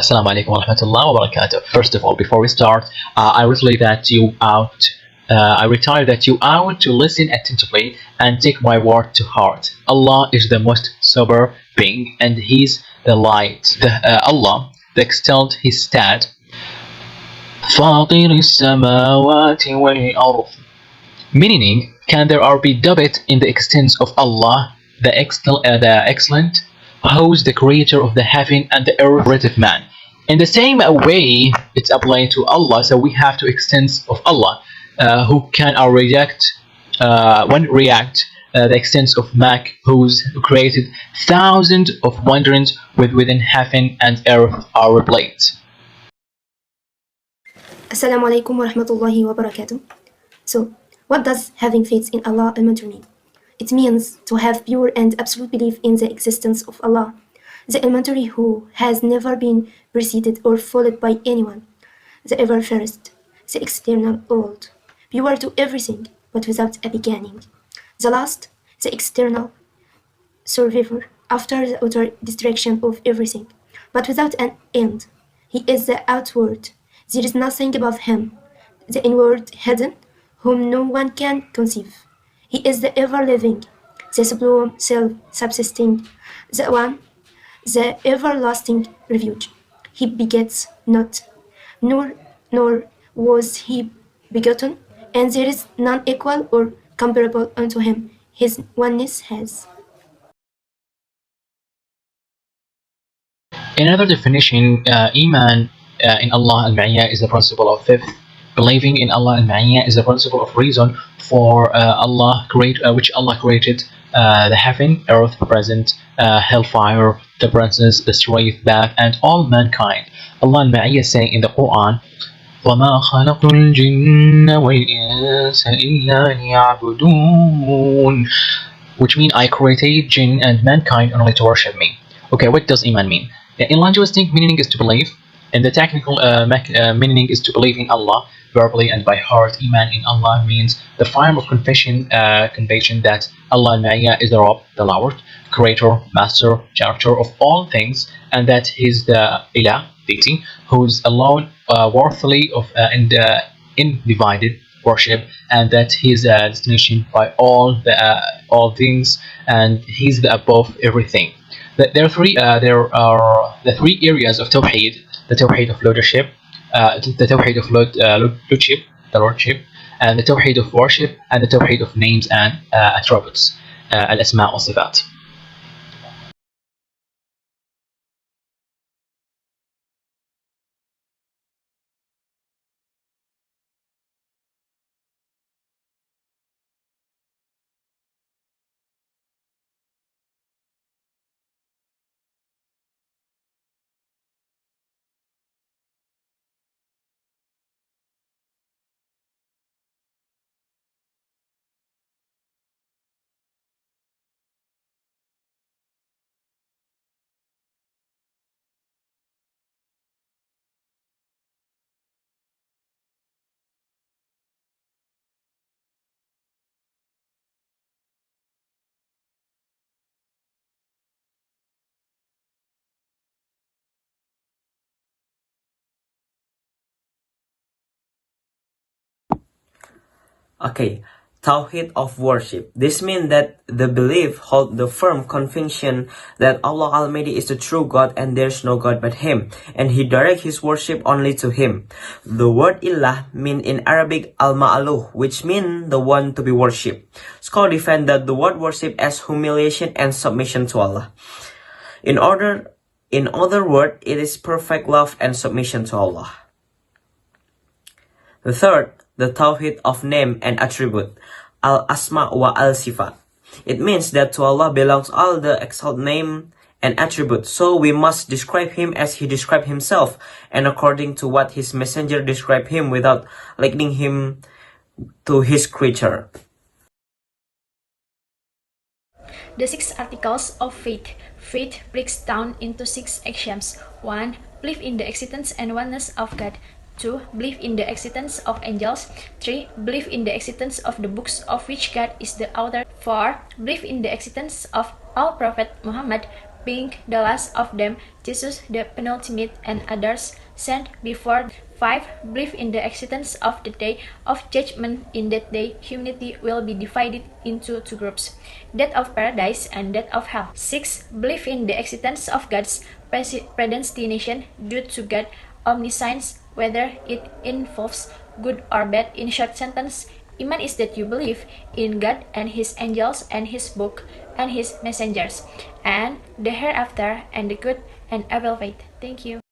Assalamu'alaikum warahmatullahi wabarakatuh. First of all, before we start, I retire that you out to listen attentively and take my word to heart. Allah is the most sober being, and He's the light. Allah, the extelled, His stead. فاطر السماوات والأرض. Meaning, can there be debate in the extent of Allah, the excellent, who is the creator of the heaven and the earth, created man. In the same way, it's applied to Allah, so we have to extend of Allah, who can react the extent of Mak, who's created thousands of wonders within heaven and earth are replete. Assalamu'alaikum warahmatullahi wabarakatuh. So, what does having faith in Allah mean? It means to have pure and absolute belief in the existence of Allah, the elementary who has never been preceded or followed by anyone, the ever first, the external old, pure to everything but without a beginning, the last, the external survivor after the utter destruction of everything, but without an end. He is the outward, there is nothing above him, the inward hidden, whom no one can conceive. He is the ever-living, the sublime self-subsisting, the one, the everlasting refuge. He begets not, nor was he begotten, and there is none equal or comparable unto him. His oneness has. Another definition, Iman in Allah al-Ma'iyya is the principle of faith. Believing in Allah al-Ma'iyya is the principle of reason for which Allah created the heaven, earth, present, hellfire, the presence, the straight path, and all mankind. Allah al-Ma'iyya saying in the Quran, وَمَا خَلَقُ الْجِنَّ وَالْإِنسَ إِلَّا لِيَعْبُدُونَ, which means I created jinn and mankind only to worship me. Okay, what does Iman mean? In linguistic meaning is to believe, and the technical meaning is to believe in Allah verbally and by heart. Iman in Allah means the form of conviction that Allah al-Ma'iyya is the Rabb, the Lord, creator, master, character of all things, and that He's the Ilah, deity, who's alone worthy of undivided worship, and that He's a destination by all things, and He's the above everything. There are the three areas of Tawheed: the Tawheed of leadership, the Tawheed of lordship, the lordship, and the Tawheed of worship, and the Tawheed of names and attributes, al-Asma' wa Sifat. Okay, Tawheed of worship. This means that the belief hold the firm conviction that Allah Almighty is the true God and there's no God but Him, and He directs His worship only to Him. The word Ilah mean in Arabic al-Ma'aluh, which mean the one to be worshipped. Scholars defend that the word worship as humiliation and submission to Allah. In other words, it is perfect love and submission to Allah. The third, the Tawheed of name and attribute, al-Asma' wa al-Sifat. It means that to Allah belongs all the exalted name and attributes, so we must describe Him as He described Himself and according to what His messenger described Him without likening Him to His creature. The 6 articles of faith. Faith breaks down into 6 axioms. 1. Believe in the existence and oneness of God. 2. Believe in the existence of angels. 3. Believe in the existence of the books of which God is the author. 4. Believe in the existence of our Prophet Muhammad. being the last of them, Jesus the penultimate, and others sent before. 5. Believe in the existence of the day of judgment. In that day, humanity will be divided into two groups, that of paradise and that of hell. 6. Believe in the existence of God's predestination due to God's omniscience, whether it involves good or bad. In short sentence, Iman is that you believe in God and His angels and His book and His messengers, and the hereafter and the good and evil fate. Thank you.